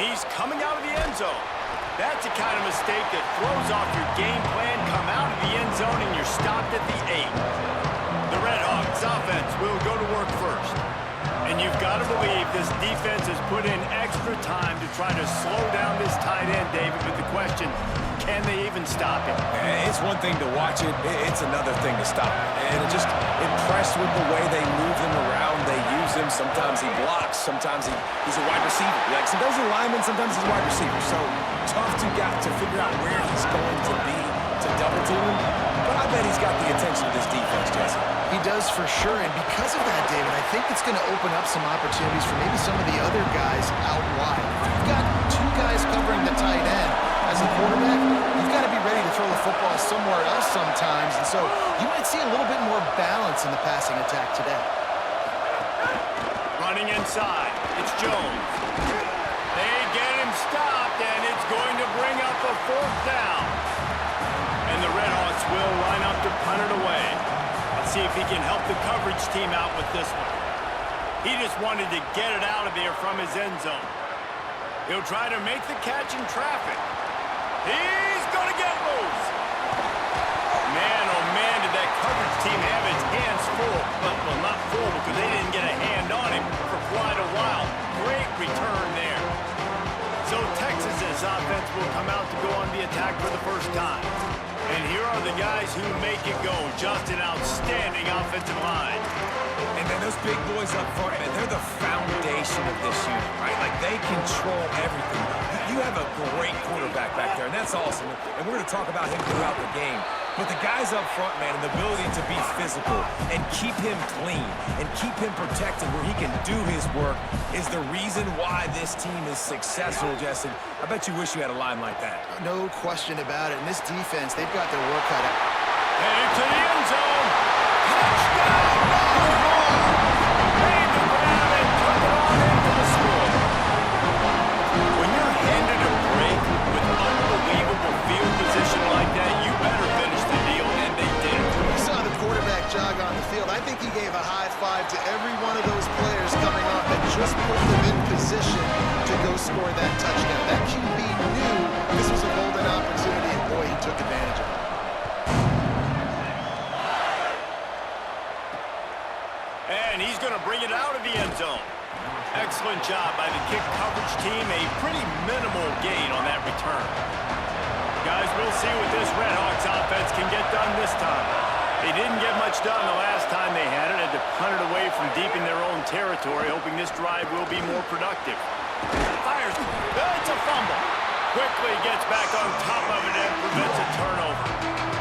he's coming out of the end zone. That's the kind of mistake that throws off your game plan. Come out of the end zone and you're stopped at the 8. The Redhawks offense will go to work first. And you've got to believe this defense has put in extra time to try to slow down this tight end, David, with the question, can they even stop him? It's one thing to watch it, it's another thing to stop it. And I'm just impressed with the way they move him around, they use him. Sometimes he blocks, sometimes he's a wide receiver. Like, sometimes he's a lineman, sometimes he's a wide receiver. So tough to figure out where he's going to be to double team him. But I bet he's got the attention of this defense, Jesse. He does for sure, and because of that, David, I think it's going to open up some opportunities for maybe some of the other guys out wide. If you've got two guys covering the tight end as a quarterback, you've got to be ready to throw the football somewhere else sometimes, and so you might see a little bit more balance in the passing attack today. Running inside, it's Jones. They get him stopped, and it's going to bring up a 4th down. And the Redhawks will line up to punt it away. Let's see if he can help the coverage team out with this one. He just wanted to get it out of there from his end zone. He'll try to make the catch in traffic. He's going to get loose. Man, oh man, did that coverage team have its hands full. Well, not full because they didn't get a hand on him for quite a while. Great return there. So Texas's offense will come out to go on the attack for the first time. And here are the guys who make it go. Just an outstanding offensive line. And then those big boys up front, man, they're the foundation of this unit, right? Like, they control everything. You have a great quarterback back there, and that's awesome. And we're going to talk about him throughout the game. But the guys up front, man, and the ability to be physical and keep him clean and keep him protected where he can do his work is the reason why this team is successful, Justin. I bet you wish you had a line like that. No question about it. And this defense, they've got their work cut out. Headed to the end zone. Touchdown! Made the grab and took it on into the score. When you're handed a break with unbelievable field position like that, you better finish the deal, and they did. We saw the quarterback jog on the field. I think he gave a high five to every one of those players coming off that just put them in position to go score that touchdown. That QB knew this was a golden opportunity, and boy, he took advantage of it. And he's going to bring it out of the end zone. Excellent job by the kick coverage team. A pretty minimal gain on that return. Guys, we'll see what this Redhawks offense can get done this time. They didn't get much done the last time they had it. Had to punt it away from deep in their own territory, hoping this drive will be more productive. Fires. It's a fumble. Quickly gets back on top of it and prevents a turnover.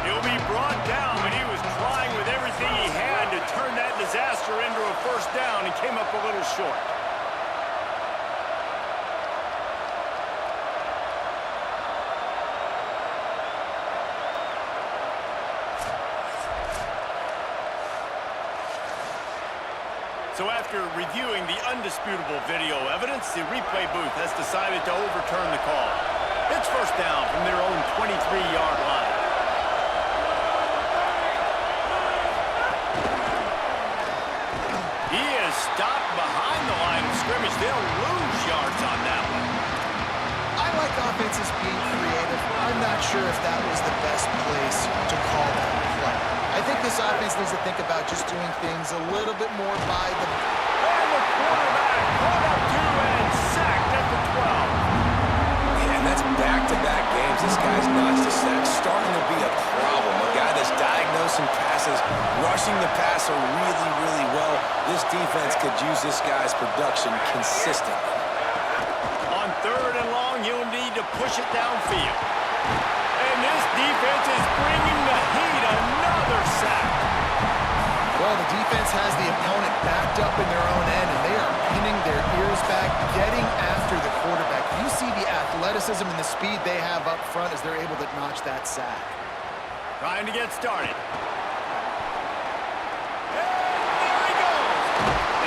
He'll be brought down, but he was trying with everything he had to turn that disaster into a 1st down and came up a little short. So after reviewing the undisputable video evidence, the replay booth has decided to overturn the call. It's 1st down from their own 23-yard line. He is stopped behind the line of scrimmage. They'll lose yards on that one. I like offenses being creative. I'm not sure if that was the best place to call that play. I think this offense needs to think about just doing things a little bit more by the... And the quarterback caught up to and sacked at the 12. Yeah, and that's back-to-back games. This guy's notched a sack. Starting to be a problem. A guy that's diagnosing passes, rushing the passer really, really well. This defense could use this guy's production consistently. On 3rd and long, you'll need to push it downfield. And this defense is bringing the heat. Another sack. Well, the defense has the opponent backed up in their own end, and they are pinning their ears back, getting after the quarterback. You see the athleticism and the speed they have up front as they're able to notch that sack. Trying to get started. And there he goes.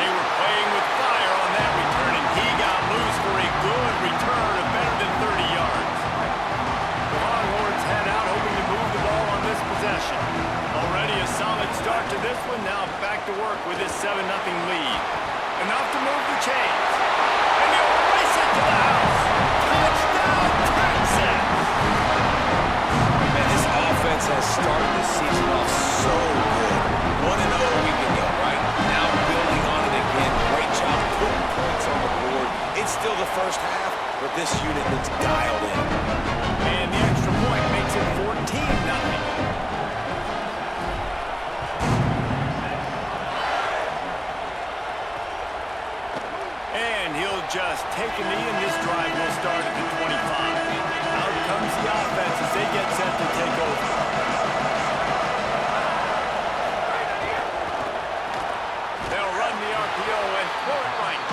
They were playing with fire on that return, and he got loose for a good return of better than 30 yards. The Longhorns head out, hoping to move the ball on this possession. Already a solid start to this one. Now back to work with this 7-0 lead. Enough to move the chains. And he'll race it to the house. this unit looks dialed in. And the extra point makes it 14-0. And he'll just take a knee, and this drive will start at the 25. Out comes the offense as they get set to take over. They'll run the RPO and throw it right.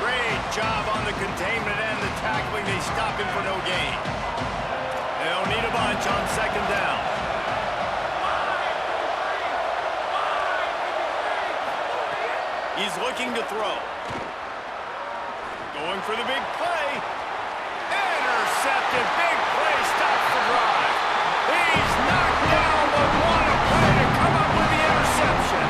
Great job on the containment and the tackling. They stop him for no gain. They'll need a bunch on second down. He's looking to throw. Going for the big play. Intercepted. Big play. Stops the drive. He's knocked down, but what a play to come up with the interception.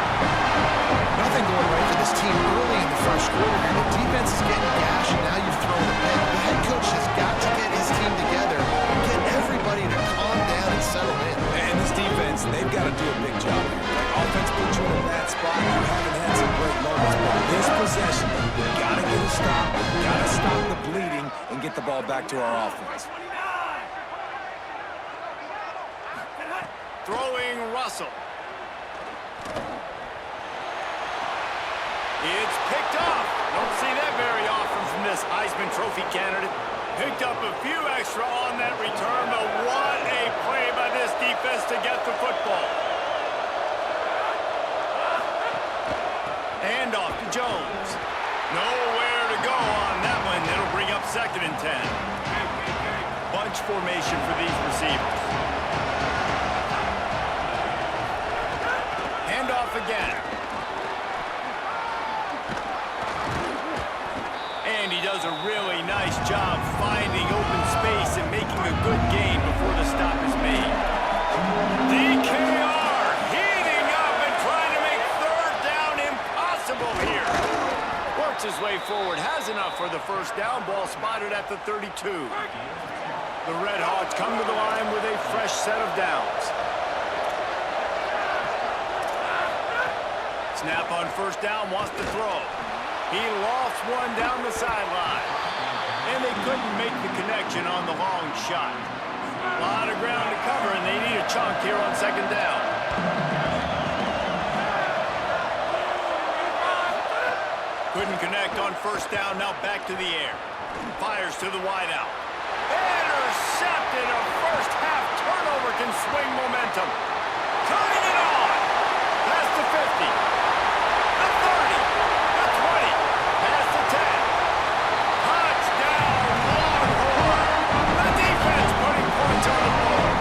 Nothing going right for this team early in the first quarter here. The defense is getting gashed, and now you've thrown a pick. The head coach has got to get his team together and get everybody to calm down and settle in. And this defense, they've got to do a big job here. Offense puts you in a bad spot. You haven't had some great moments, but this possession, you got to get a stop, got to stop the bleeding, and get the ball back to our offense. Throwing Russell. It's picked off. Don't see that very often from this Heisman Trophy candidate. Picked up a few extra on that return, but what a play by this defense to get the football. Hand off to Jones. Nowhere to go on that one. It'll bring up 2nd and 10. Bunch formation for these receivers. Hand off again. And he does a really nice job finding open space and making a good gain before the stop is made. DKR heating up and trying to make 3rd down impossible here. Works his way forward, has enough for the first down. Ball spotted at the 32. The Redhawks come to the line with a fresh set of downs. Snap on first down, wants to throw. He lost one down the sideline. And they couldn't make the connection on the long shot. A lot of ground to cover, and they need a chunk here on second down. Couldn't connect on first down, now back to the air. Fires to the wideout. Intercepted. A first half turnover can swing momentum. Turning it on. Past the 50. The 30. The 20. Past the 10. Touchdown, Longhorn. The defense putting points on the board.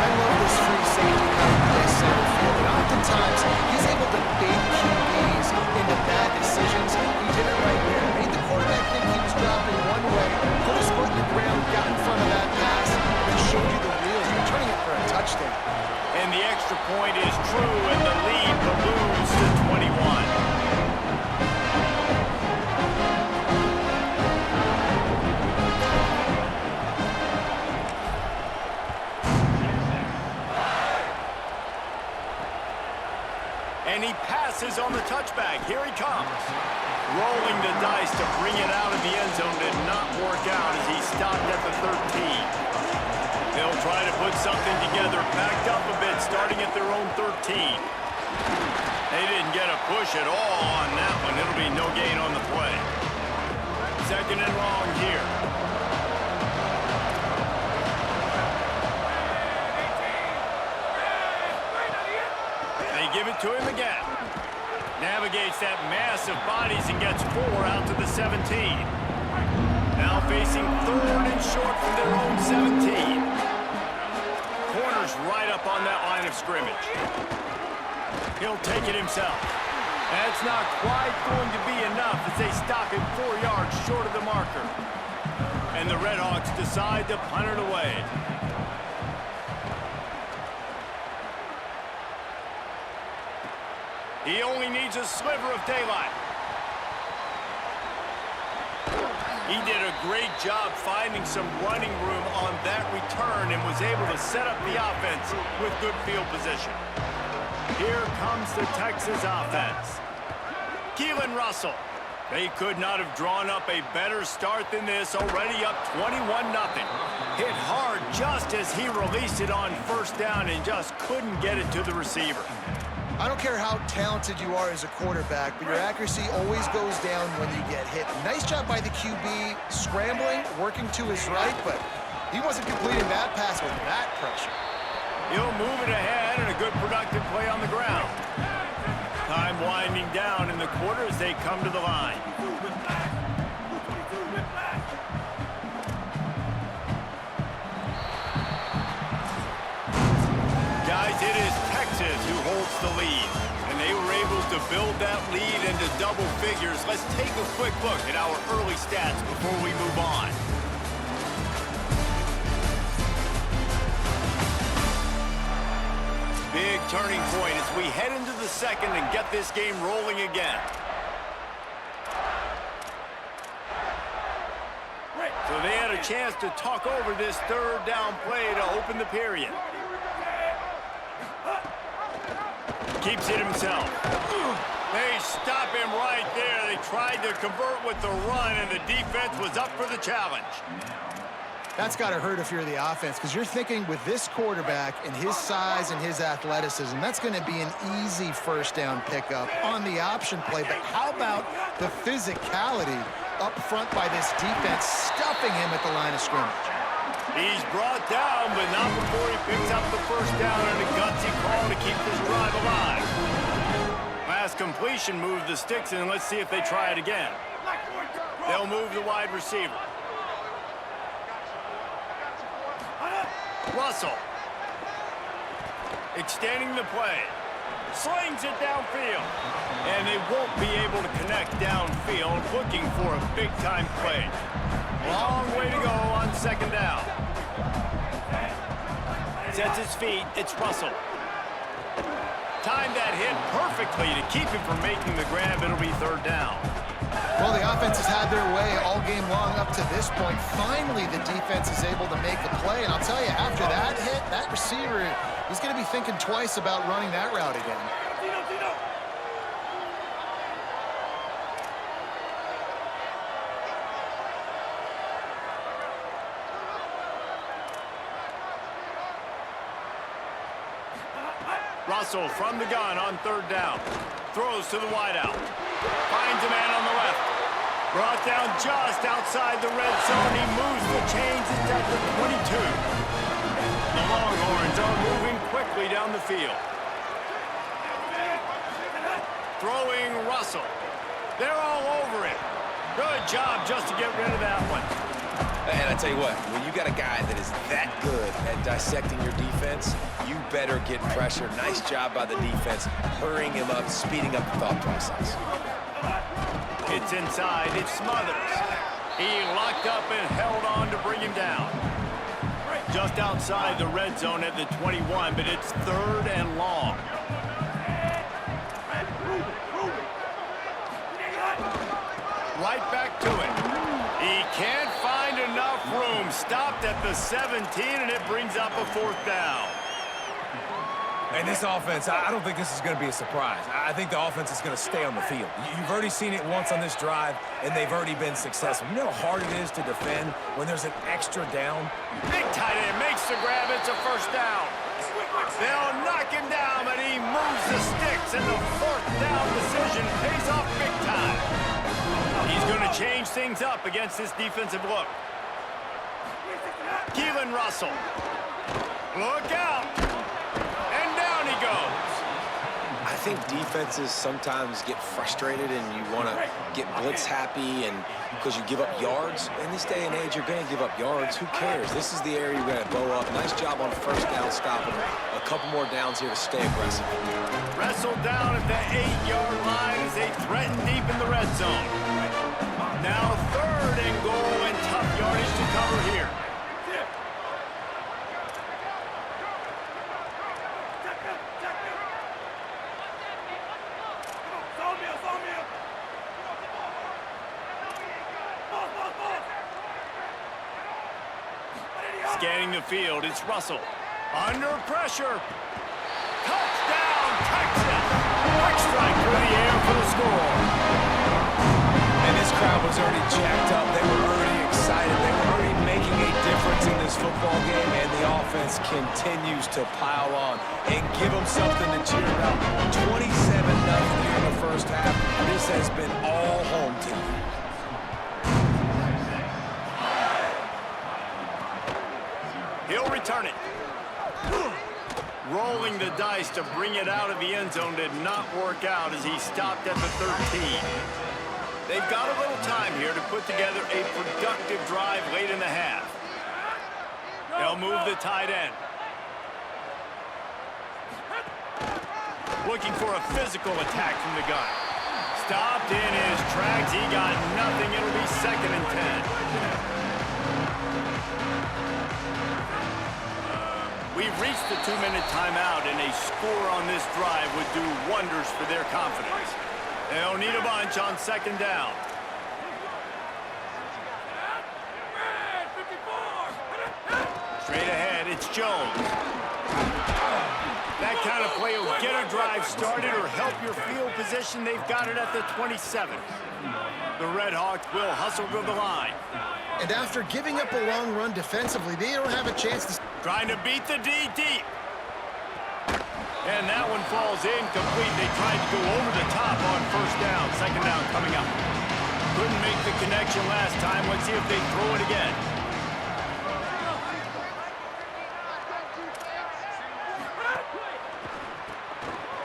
I love this free safety that he plays center field, and oftentimes he's able to bait QBs into bad decisions. He did it right there. Made the quarterback think he was dropping one way, put his foot in the ground, got in front of that pass, and showed you the wheels, returning it for a touchdown. And the extra point is true, and the lead balloons to 21. And he passes on the touchback. Here he comes. Rolling the dice to bring it out of the end zone did not work out as he stopped at the 13. They'll try to put something together, backed up a bit, starting at their own 13. They didn't get a push at all on that one. It'll be no gain on the play. 2nd and long here. They give it to him again. Navigates that mass of bodies and gets 4 out to the 17. Now facing 3rd and short from their own 17. Corner's right up on that line of scrimmage. He'll take it himself. That's not quite going to be enough as they stop him 4 yards short of the marker. And the Redhawks decide to punt it away. He only needs a sliver of daylight. He did a great job finding some running room on that return and was able to set up the offense with good field position. Here comes the Texas offense. Keelan Russell They could not have drawn up a better start than this, already up 21-0. Hit hard just as he released it on first down and just couldn't get it to the receiver. I don't care how talented you are as a quarterback, but your accuracy always goes down when you get hit. Nice job by the QB scrambling, working to his right, but he wasn't completing that pass with that pressure. He'll move it ahead and a good productive play on the ground. Time winding down in the quarter as they come to the line. Guys, it is Texas who holds the lead, and they were able to build that lead into double figures. Let's take a quick look at our early stats before we move on. Big turning point as we head into the second and get this game rolling again. So they had a chance to talk over this third down play to open the period. Keeps it himself. They stop him right there. They tried to convert with the run, and the defense was up for the challenge. That's got to hurt if you're the offense, because you're thinking with this quarterback and his size and his athleticism, that's going to be an easy first down pickup on the option play. But how about the physicality up front by this defense, stuffing him at the line of scrimmage? He's brought down, but not before he picks up the first down and a gutsy call to keep this drive alive. Last completion moved the sticks, and let's see if they try it again. They'll move the wide receiver. Russell. Extending the play. Slings it downfield. And they won't be able to connect downfield, looking for a big-time play. Long way to go on second down. Sets his feet. It's Russell. Timed that hit perfectly to keep him from making the grab. It'll be third down. Well, the offense has had their way all game long up to this point. Finally, the defense is able to make a play. And I'll tell you, after that hit, that receiver is going to be thinking twice about running that route again. Russell from the gun on third down. Throws to the wideout. Finds a man on the left. Brought down just outside the red zone. He moves the chains. It's at the 22. The Longhorns are moving quickly down the field. Throwing Russell. They're all over it. Good job just to get rid of that one. And I tell you what, when you got a guy that is that good at dissecting your defense, you better get pressure. Nice job by the defense, hurrying him up, speeding up the thought process. It's inside, it's Smothers. He locked up and held on to bring him down. Just outside the red zone at the 21, but it's third and long. Right back to it. He can't find enough room. Stopped at the 17, and it brings up a fourth down. And this offense, I don't think this is going to be a surprise. I think the offense is going to stay on the field. You've already seen it once on this drive, and they've already been successful. You know how hard it is to defend when there's an extra down? Big tight end makes the grab. It's a first down. They'll knock him down, but he moves the sticks, and the fourth down decision pays off big time. He's going to change things up against this defensive look. Keelan Russell. Look out. And down he goes. I think defenses sometimes get frustrated and you want to get blitz happy and because you give up yards. In this day and age, you're going to give up yards. Who cares? This is the area you're going to bow up. Nice job on first down stopping him. A couple more downs here to stay aggressive. Wrestled down at the 8-yard line as they threaten deep in the red zone. Now third and goal and tough yardage to cover here. Scanning the field, it's Russell. Under pressure. Touchdown, Texas! Quick strike through the air for the score. was already jacked up. They were already excited. They were already making a difference in this football game, and the offense continues to pile on and give them something to cheer about. 27-0 here in the first half. This has been all home team. He'll return it. Rolling the dice to bring it out of the end zone did not work out as he stopped at the 13. They've got a little time here to put together a productive drive late in the half. They'll move the tight end. Looking for a physical attack from the gun. Stopped in his tracks. He got nothing. It'll be 2nd and 10. We've reached the 2-minute timeout, and a score on this drive would do wonders for their confidence. They'll need a bunch on 2nd down. Straight ahead, it's Jones. That kind of play will get a drive started or help your field position. They've got it at the 27. The Redhawks will hustle to the line. And after giving up a long run defensively, they don't have a chance to... Trying to beat the D deep. And that one falls incomplete. They tried to go over the top on 1st down. 2nd down coming up. Couldn't make the connection last time. Let's see if they throw it again.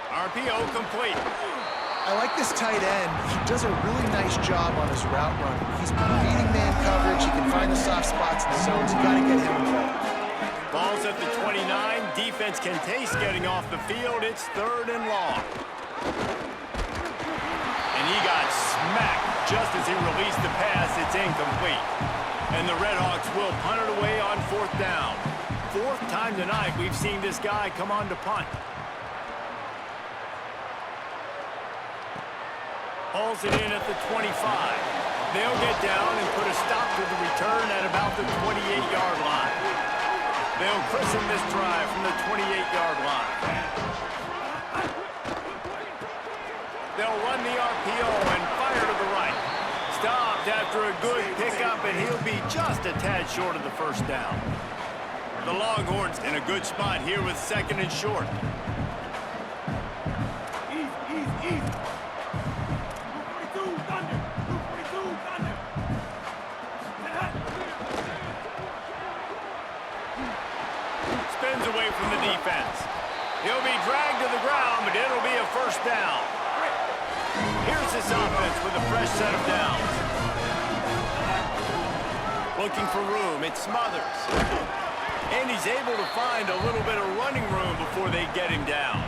RPO complete. I like this tight end. He does a really nice job on his route running. He's beating man coverage. He can find the soft spots in the zones. You got to get him involved. Ball's at the 29. Defense can taste getting off the field. It's 3rd and long. And he got smacked just as he released the pass. It's incomplete. And the Redhawks will punt it away on 4th down. 4th time tonight we've seen this guy come on to punt. Hauls it in at the 25. They'll get down and put a stop to the return at about the 28-yard line. They'll christen this drive from the 28-yard line. They'll run the RPO and fire to the right. Stopped after a good pickup, and he'll be just a tad short of the 1st down. The Longhorns in a good spot here with 2nd and short. Spins away from the defense. He'll be dragged to the ground, but it'll be a 1st down. Here's this offense with a fresh set of downs. Looking for room, it Smothers. And he's able to find a little bit of running room before they get him down.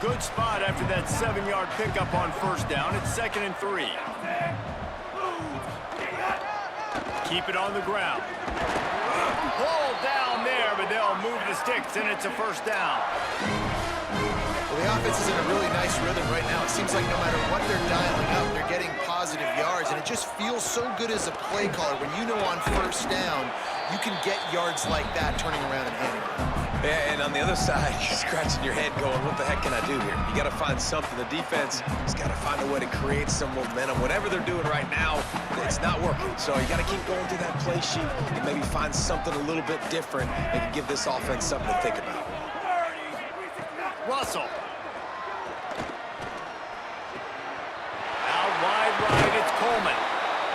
Good spot after that 7-yard pickup on 1st down. It's 2nd and 3. Keep it on the ground. Pull down there, but they'll move the sticks, and it's a 1st down. Well, the offense is in a really nice rhythm right now. It seems like no matter what they're dialing up, they're getting positive yards, and it just feels so good as a play caller when you know on 1st down, you can get yards like that turning around and handing it. Yeah, and on the other side, you're scratching your head going, what the heck can I do here? You got to find something. The defense has got to find a way to create some momentum. Whatever they're doing right now, it's not working. So you got to keep going through that play sheet and maybe find something a little bit different that can give this offense something to think about. Russell. Out wide right, it's Coleman.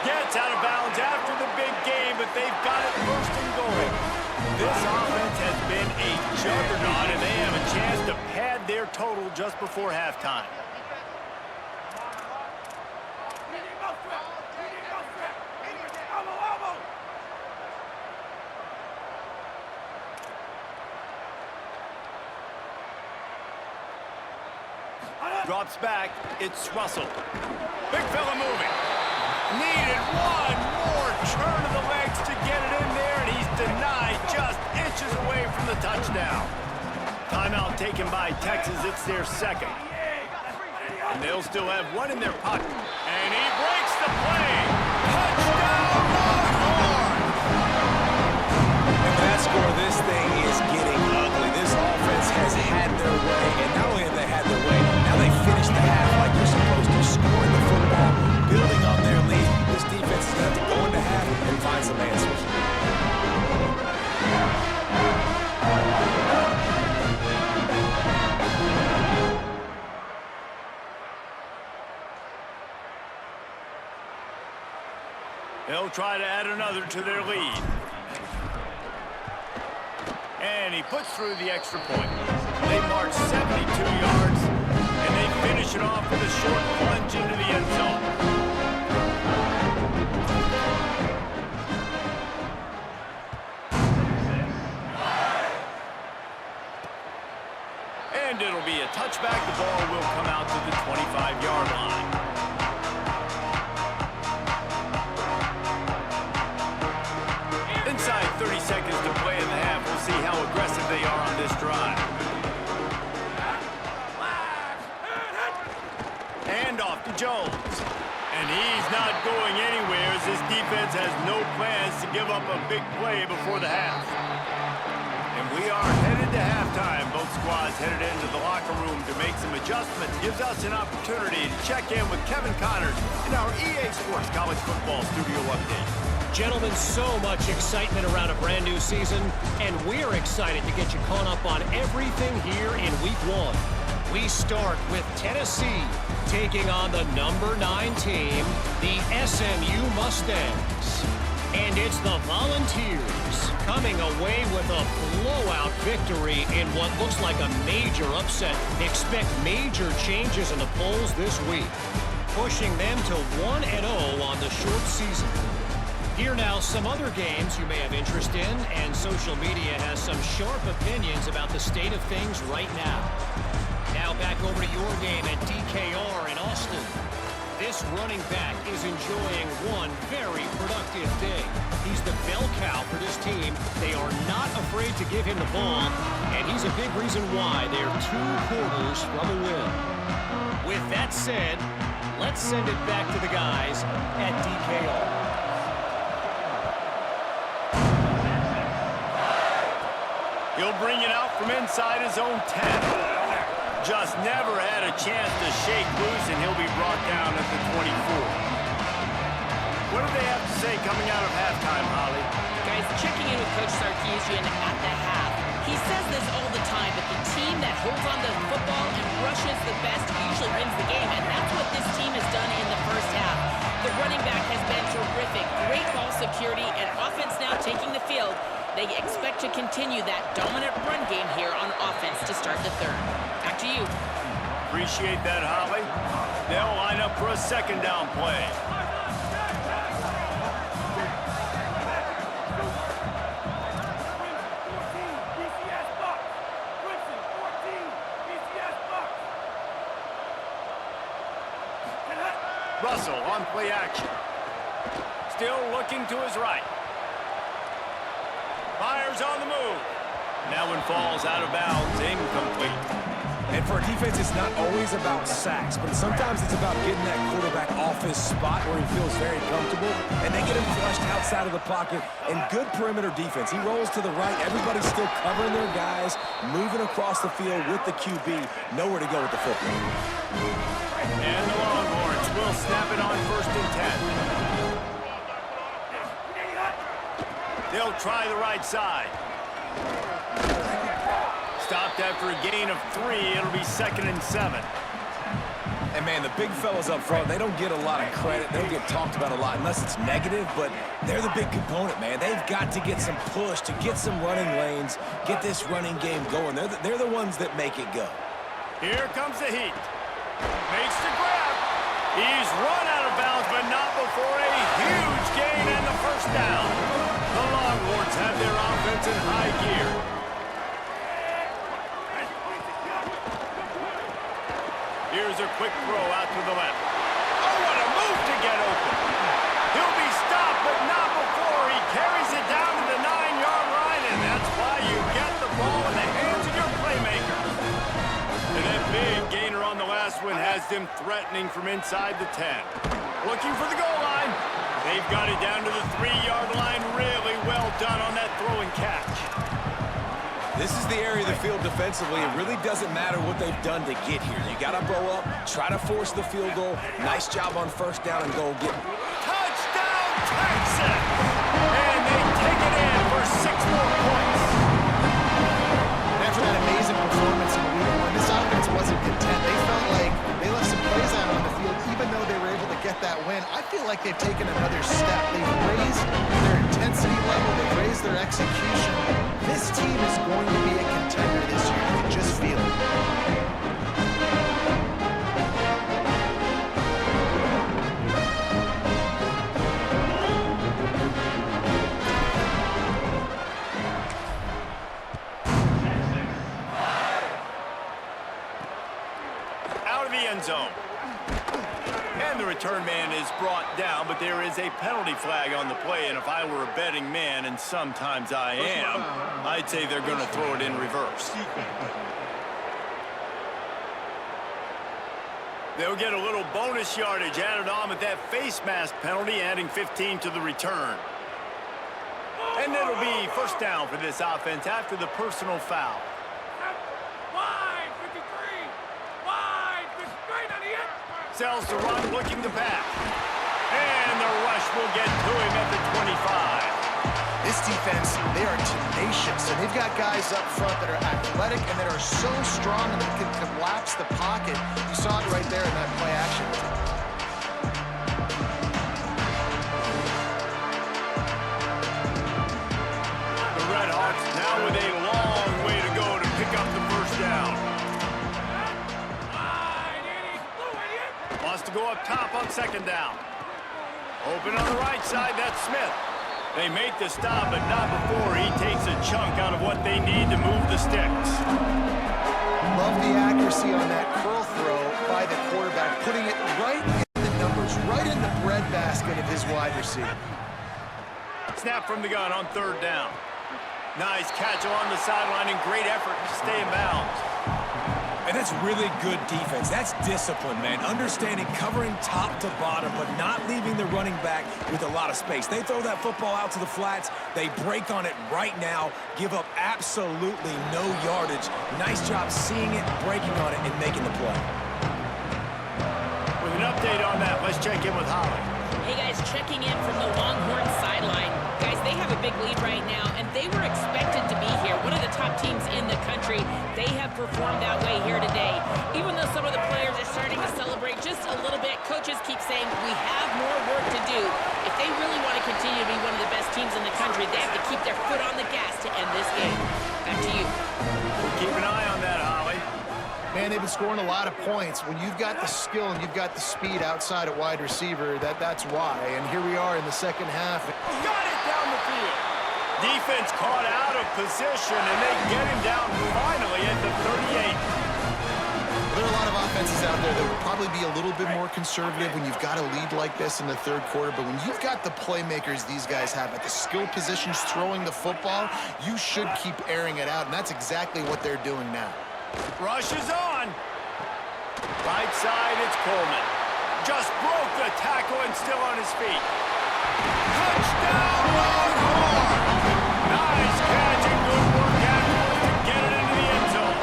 Gets out of bounds after the big game, but they've got it 1st and goal. This offense has been a juggernaut, and they have a chance to pad their total just before halftime. Drops back, it's Russell. Big fella moving. Needed one more turn of the legs to get it in there, and he's denied just inches away from the touchdown. Timeout taken by Texas. It's their 2nd. And they'll still have one in their pocket. And he breaks the play. Touchdown, Longhorns! With that score, this thing is getting ugly. This offense has had their way, and not only have they had their way, now they finished the half like they're supposed to, scoring the football, building on their lead. They'll try to add another to their lead. And he puts through the extra point. They march 72 yards, and they finish it off with a short plunge into the end zone. And it'll be a touchback. The ball will come out to the 25-yard line. Inside 30 seconds to play in the half. We'll see how aggressive they are on this drive. And off to Jones. And he's not going anywhere as this defense has no plans to give up a big play before the half. And we are headed to halftime. Both squads headed into the locker room to make some adjustments. Gives us an opportunity to check in with Kevin Connors in our EA Sports College Football Studio Update. Gentlemen, so much excitement around a brand new season, and we're excited to get you caught up on everything here in Week 1. We start with Tennessee taking on the number 9 team, the SMU Mustangs. And it's the Volunteers coming away with a blowout victory in what looks like a major upset. Expect major changes in the polls this week, pushing them to 1-0 on the short season. Here now, some other games you may have interest in, and social media has some sharp opinions about the state of things right now. Now back over to your game at DKR in Austin. This running back is enjoying one very productive day. He's the bell cow for this team. They are not afraid to give him the ball, and he's a big reason why they're 2 quarters from a win. With that said, let's send it back to the guys at DKR. He'll bring it out from inside his own 10. Just never had a chance to shake loose, and he'll be brought down at the 24. What do they have to say coming out of halftime, Holly? Guys, checking in with Coach Sarkisian at the half. He says this all the time, but the team that holds on to the football and rushes the best usually wins the game, and that's what this team has done in the first half. The running back has been terrific. Great ball security, and offense now taking the field. They expect to continue that dominant run game here on offense to start the third. Back to you. Appreciate that, Holly. They'll line up for a second down play. Russell on play action. Still looking to his right. Fires on the move. That one falls out of bounds, incomplete. And for a defense, it's not always about sacks, but sometimes it's about getting that quarterback off his spot where he feels very comfortable, and they get him flushed outside of the pocket. And good perimeter defense. He rolls to the right. Everybody's still covering their guys, moving across the field with the QB. Nowhere to go with the football. And the Longhorns will snap it on 1st and 10. They'll try the right side. Stopped after a gain of 3. It'll be 2nd and 7. And, man, the big fellas up front, they don't get a lot of credit. They don't get talked about a lot unless it's negative, but they're the big component, man. They've got to get some push, to get some running lanes, get this running game going. They're the ones that make it go. Here comes the heat. Makes the grab. He's run out of bounds, but not before a huge gain and the first down. The Longhorns have their offense in high gear. Here's a quick throw out to the left. Oh, what a move to get open. He'll be stopped, but not before he carries it down to the 9-yard line, and that's why you get the ball in the hands of your playmakers. And that big gainer on the last one has them threatening from inside the 10. Looking for the goal line. They've got it down to the 3-yard line. Really well done on that throw and catch. This is the area of the field defensively. It really doesn't matter what they've done to get here. You got to bow up, try to force the field goal. Nice job on 1st down and goal. Touchdown, Texas! And they take it in for 6 more points. After that amazing performance in Week 1, this offense wasn't content. They felt like they left some plays out on the field, even though they were able to get that win. I feel like they've taken another step. They've raised their intensity level. They've raised their execution. This team is going to be a contender this year. You can just feel it. Out of the end zone. And the return man is brought down, but there is a penalty flag on the play, and if I were a betting man, and sometimes I am, I'd say they're going to throw it in reverse. They'll get a little bonus yardage added on with that face mask penalty, adding 15 to the return. And it'll be first down for this offense after the personal foul. Sells to run, looking to pass. And the rush will get to him at the 25. This defense, they are tenacious, and they've got guys up front that are athletic and that are so strong and that can collapse the pocket. You saw it right there in that play action. The Redhawks now with a long way to go to pick up the first down. Wants to go up top on second down. Open on the right side, that's Smith. They make the stop, but not before he takes a chunk out of what they need to move the sticks. Love the accuracy on that curl throw by the quarterback, putting it right in the numbers, right in the breadbasket of his wide receiver. Snap from the gun on third down. Nice catch along the sideline and great effort to stay in bounds. And that's really good defense. That's discipline, man. Understanding covering top to bottom, but not leaving the running back with a lot of space. They throw that football out to the flats. They break on it right now, give up absolutely no yardage. Nice job seeing it, breaking on it, and making the play. With an update on that, let's check in with Holly. Hey, guys, checking in from the Longhorn sideline. Guys, they have a big lead right now, and they were expected to be here. One of the top teams in the country. They have performed that way here today. Even though some of the players are starting to celebrate just a little bit, coaches keep saying we have more work to do. If they really want to continue to be one of the best teams in the country, they have to keep their foot on the gas to end this game. Back to you. We'll keep an eye on that, Holly. Man, they've been scoring a lot of points. When you've got the skill and you've got the speed outside at wide receiver, that's why. And here we are in the second half. Got it down the field. Defense caught out of position, and they get him down finally at the 38. There are a lot of offenses out there that would probably be a little bit more conservative when you've got a lead like this in the third quarter. But when you've got the playmakers these guys have at the skill positions throwing the football, you should keep airing it out. And that's exactly what they're doing now. Rush is on. Right side, it's Coleman. Just broke the tackle and still on his feet. Touchdown, Longhorn! Nice catch and good work afterwards to get it into the end zone.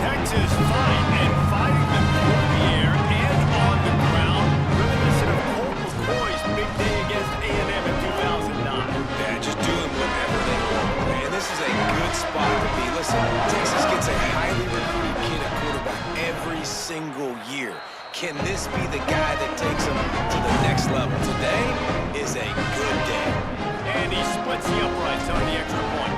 Texas fighting them through the air and on the ground. Reminiscent of Colt McCoy's big day against A&M in 2009. Yeah, just doing whatever they want, man. This is a good spot to be. Listen, Texas gets a highly recruited kid at quarterback every single year. Can this be the guy that takes them to the next level? Today is a good day. And he splits the uprights on the extra point.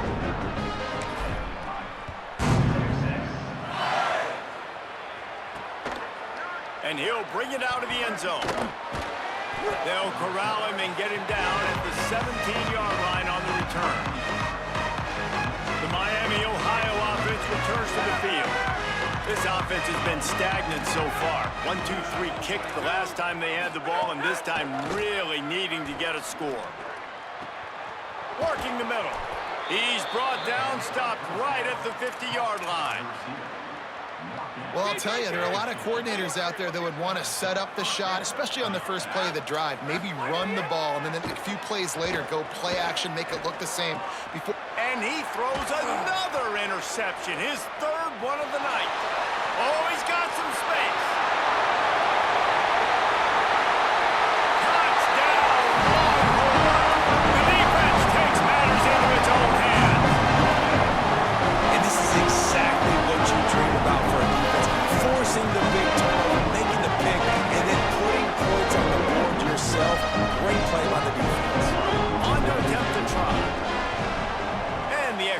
And he'll bring it out of the end zone. They'll corral him and get him down at the 17-yard line on the return. The Miami, Ohio offense returns to the field. This offense has been stagnant so far. 1-2-3 kick the last time they had the ball, and this time really needing to get a score. Working the middle. He's brought down, stopped right at the 50-yard line. Well, I'll tell you, there are a lot of coordinators out there that would want to set up the shot, especially on the first play of the drive. Maybe run the ball, and then a few plays later, go play action, make it look the same. And he throws another interception, his third one of the night. Oh, he's got some space. Touchdown, Longhorn. The defense takes matters into its own hands. And this is exactly what you dream about for a defense. Forcing the big turnover, making the pick, and then putting points on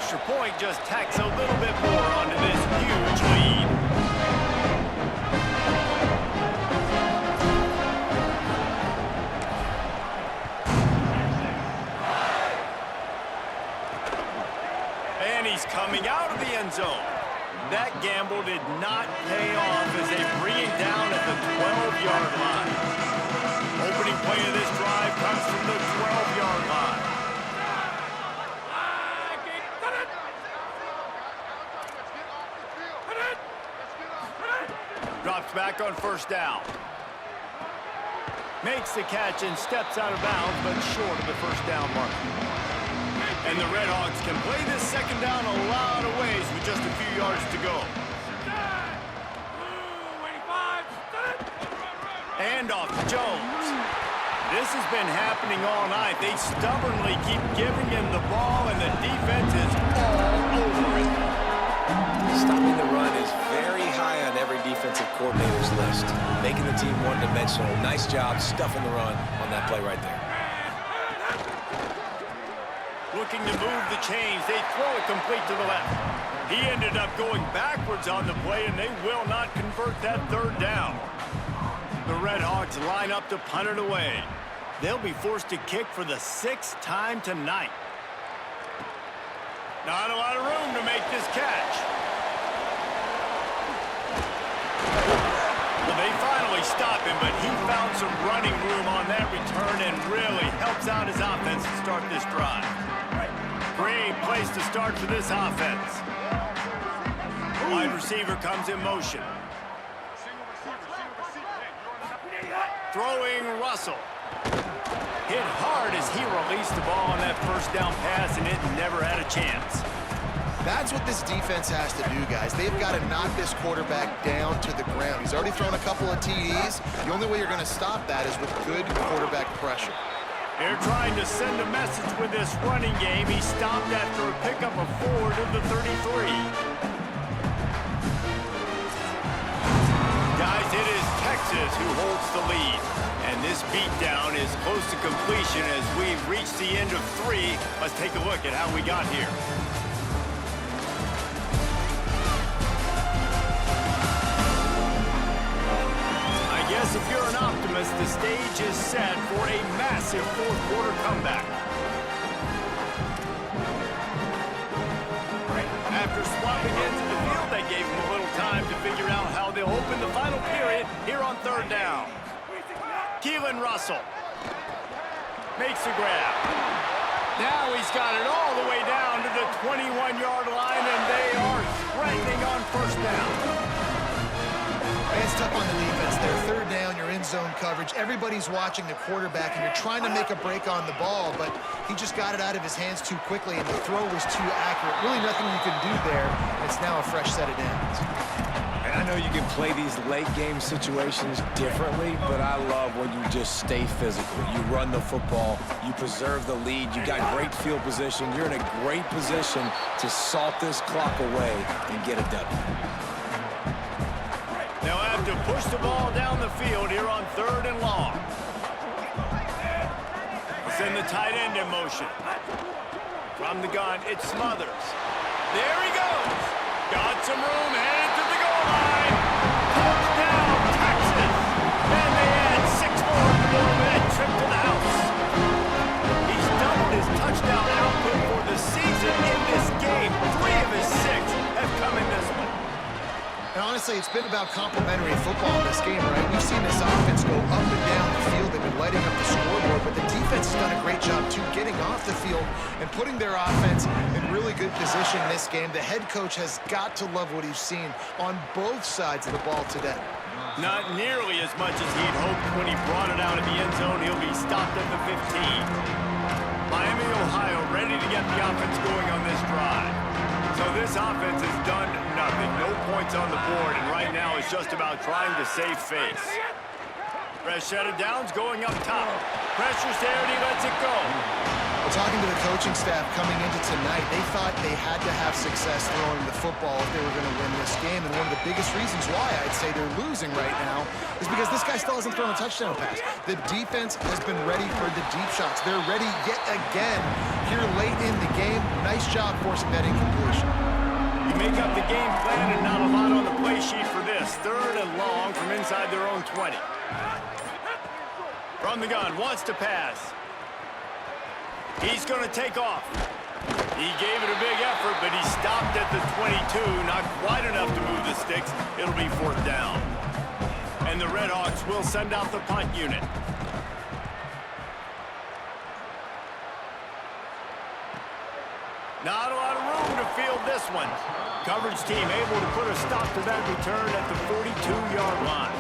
extra point just tacks a little bit more onto this huge lead. And he's coming out of the end zone. That gamble did not pay off as they bring it down at the 12-yard line. Opening play of this drive comes from the 12-yard line. Drops back on first down. Makes the catch and steps out of bounds, but short of the first down mark. And the Redhawks can play this second down a lot of ways with just a few yards to go. And off to Jones. This has been happening all night. They stubbornly keep giving him the ball, and the defense is all over it. Stopping the run is very high on every defensive coordinator's list. Making the team one-dimensional. Nice job stuffing the run on that play right there. Looking to move the chains. They throw it complete to the left. He ended up going backwards on the play, and they will not convert that third down. The Redhawks line up to punt it away. They'll be forced to kick for the 6th time tonight. Not a lot of room to make this catch. Well, they finally stop him, but he found some running room on that return and really helps out his offense to start this drive. Great place to start for this offense. Wide receiver comes in motion. Throwing Russell. Hit hard as he released the ball on that first down pass, and it never had a chance. That's what this defense has to do, guys. They've got to knock this quarterback down to the ground. He's already thrown a couple of TDs. The only way you're going to stop that is with good quarterback pressure. They're trying to send a message with this running game. He stopped after a pickup of 4 to the 33. Guys, it is Texas who holds the lead. And this beatdown is close to completion as we've reached the end of 3. Let's take a look at how we got here. If you're an optimist, the stage is set for a massive fourth-quarter comeback. After swapping into the field, they gave him a little time to figure out how they'll open the final period here on third down. Keelan Russell makes the grab. Now he's got it all the way down to the 21-yard line, and they are threatening on first down. It's tough on the defense there. Third down, you're in zone coverage. Everybody's watching the quarterback, and you're trying to make a break on the ball, but he just got it out of his hands too quickly, and the throw was too accurate. Really nothing you can do there. It's now a fresh set of downs. And I know you can play these late-game situations differently, but I love when you just stay physical. You run the football. You preserve the lead. You got great field position. You're in a great position to salt this clock away and get a W. They'll have to push the ball down the field here on third and long. Send the tight end in motion. From the gun, it's Smothers. There he goes. Got some room, headed to the goal line. Touchdown, Texas. And they add 6 more to go with that trip to the house. He's doubled his touchdown output for the season in this game. 3 of his 6 have come in this one. And honestly, it's been about complementary football in this game, right? We've seen this offense go up and down the field. They've been lighting up the scoreboard, but the defense has done a great job, too, getting off the field and putting their offense in really good position in this game. The head coach has got to love what he's seen on both sides of the ball today. Not nearly as much as he'd hoped when he brought it out of the end zone. He'll be stopped at the 15. Miami, Ohio, ready to get the offense going on this drive. So this offense has done nothing. No points on the board, and right now it's just about trying to save face. Fresh set of downs going up top. Pressure's there, and he lets it go. Well, talking to the coaching staff coming into tonight, they thought they had to have success throwing the football if they were going to win this game. And one of the biggest reasons why I'd say they're losing right now is because this guy still hasn't thrown a touchdown pass. The defense has been ready for the deep shots. They're ready yet again here late in the game. Nice job forcing that incompletion. You make up the game plan and not a lot on the play sheet for this. 3rd and long from inside their own 20. From the gun, wants to pass. He's going to take off. He gave it a big effort, but he stopped at the 22. Not quite enough to move the sticks. It'll be 4th down. And the Redhawks will send out the punt unit. Not a lot of room to field this one. Coverage team able to put a stop to that return at the 42-yard line.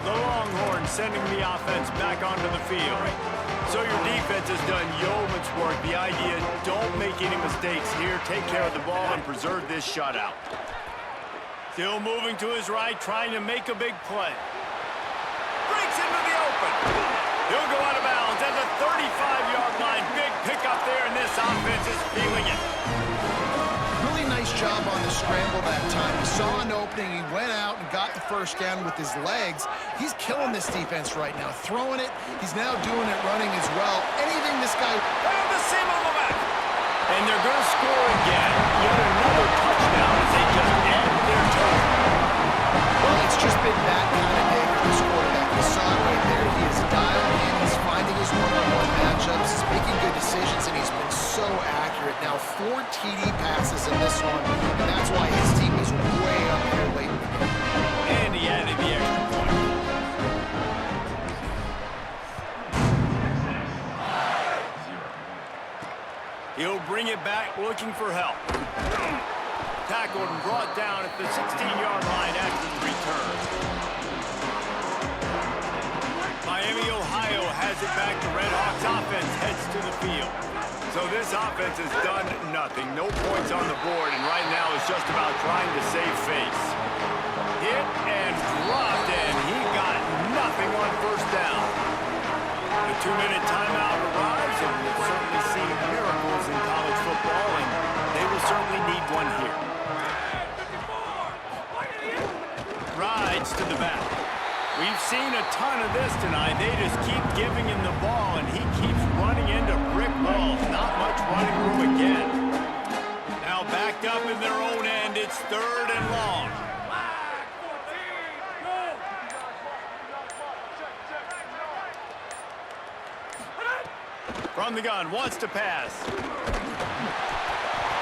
The Longhorns sending the offense back onto the field. So your defense has done yeoman's work. The idea, don't make any mistakes here. Take care of the ball and preserve this shutout. Still moving to his right, trying to make a big play. Breaks into the open. He'll go out of bounds at the 35-yard line. Big pickup there, and this offense is feeling it. Really nice job on the scramble that time. He saw an opening, he went out and got the first down with his legs. He's killing this defense right now. Throwing it, he's now doing it running as well. Anything this guy... And the seam on the back. And they're going to score again. Yet another touchdown as they just add to their total. Well, it's just been that kind of day for this quarterback. You saw it right there. He is dialed in. He's finding his one-on-one matchups. He's making good decisions, and he's been so accurate. Now, 4 TD passes in this one, and that's why his team is way up here late in the game. And he added the extra point. He'll bring it back, looking for help. Tackled and brought down at the 16-yard line after the return. Miami, Ohio has it back. The Redhawks offense heads to the field. So this offense has done nothing. No points on the board, and right now it's just about trying to save face. Hit and dropped, and he got nothing on 1st down. The 2-minute timeout arrives, and we've certainly seen miracles in college football, and they will certainly need one here. Rides to the back. We've seen a ton of this tonight. They just keep giving him the ball, and he keeps running into brick walls. Not much running room again. Now backed up in their own end. It's 3rd and long. From the gun, wants to pass.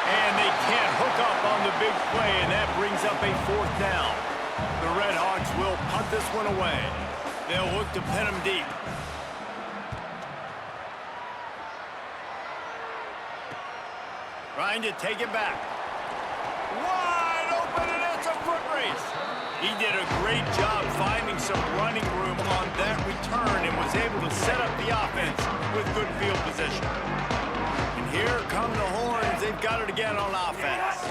And they can't hook up on the big play, and that brings up a 4th down. The Redhawks will punt this one away. They'll look to pin him deep. Trying to take it back. Wide open, and it's a foot race. He did a great job finding some running room on that return and was able to set up the offense with good field position. And here come the Horns. They've got it again on offense.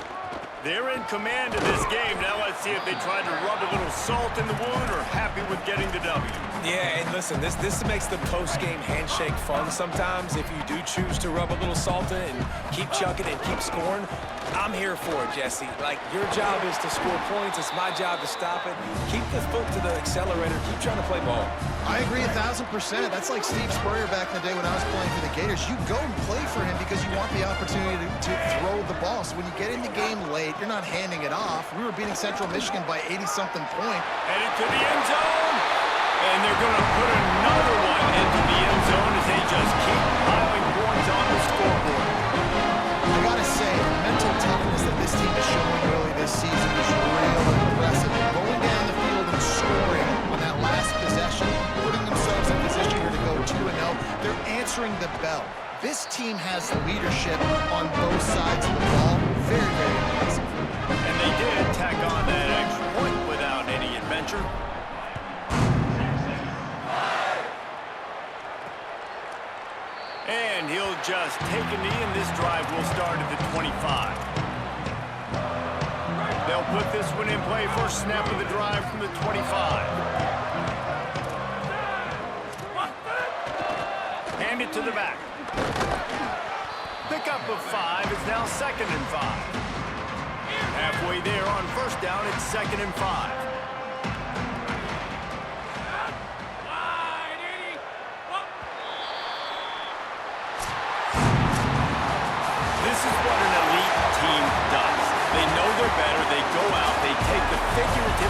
They're in command of this game. Now let's see if they try to rub a little salt in the wound or happy with getting the W. Yeah, and listen, this makes the post-game handshake fun sometimes. If you do choose to rub a little salt in it and keep chucking and keep scoring, I'm here for it, Jesse. Like, your job is to score points. It's my job to stop it. Keep the foot to the accelerator. Keep trying to play ball. I agree 1,000%. That's like Steve Spurrier back in the day when I was playing for the Gators. You go and play for him because you want the opportunity to throw the ball. So when you get in the game late, you're not handing it off. We were beating Central Michigan by 80-something point. Headed to the end zone. And they're going to put another one into the end zone as they just keep piling points on the scoreboard. I gotta say, the mental toughness that this team is showing early this season is really impressive. Going down the field and scoring on that last possession, putting themselves in position here to go 2-0. They're answering the bell. This team has leadership on both sides of the ball. Very, very impressive. And they did tack on that extra point without any adventure. And he'll just take a knee, and this drive will start at the 25. They'll put this one in play. First snap of the drive from the 25. Hand it to the back. Pickup of 5 is now 2nd and 5. Halfway there on 1st down, it's 2nd and 5.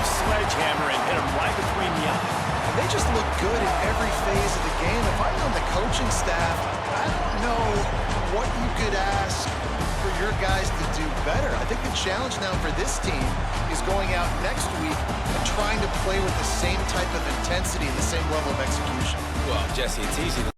massive sledgehammer and hit him right between the eyes. And they just look good in every phase of the game. If I'm on the coaching staff, I don't know what you could ask for your guys to do better. I think the challenge now for this team is going out next week and trying to play with the same type of intensity and the same level of execution. Well, Jesse, it's easy to